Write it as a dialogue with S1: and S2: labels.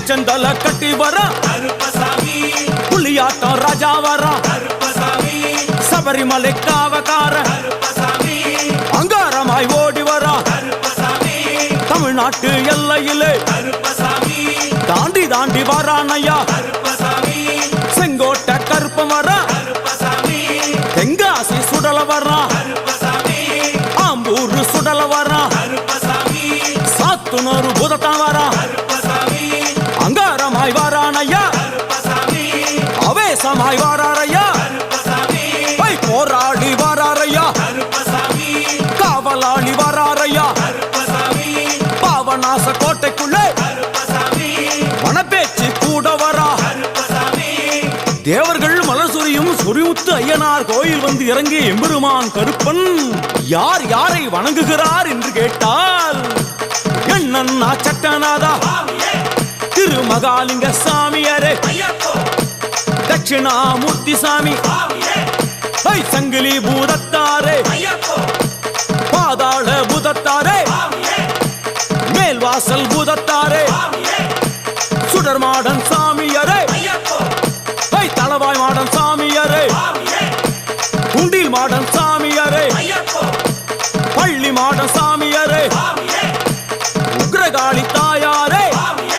S1: உச்சந்தல கட்டி வர புலியாட்டம் ராஜா வர சபரிமலை காவக்கார அங்காரமாய் ஓடி வர தமிழ்நாட்டு எல்லையிலே தாண்டி தாண்டி வரானையா செங்கோட்டை கருப்பம் வர தெங்காசி சுடல வர ஆம்பூர் சுடல வர சாத்துனூர் புதத்தான் வர அங்காரமாய் வரானையா அவேசமாய் வராரையா போராடி வராரையா காவலாளி வராரையா பாவநாச கோட்டைக்குள்ளே வனப்பேச்சு கூட வரா தேவர்கள் மலர் சொரியும் சொரிமுத்து ஐயனார் கோயில் வந்து இறங்கிய எம்பெருமான் கருப்பன் யார் யாரை வணங்குகிறார் என்று கேட்டால் என்னன்னா சட்டநாதா திருமகாலிங்க சாமியாரே தட்சிணாமூர்த்தி சாமி சங்கிலி பூதத்தாரே பாதாள பூதத்தாரே மேல்வாசல் பூதத்தாரே சுடர்மாடன் சாமியாரே தளவாய் மாடன் சாமியாரே குண்டில் மாடன் சாமியாரே பள்ளி மாடன் சாமியாரே உக்ரகாளி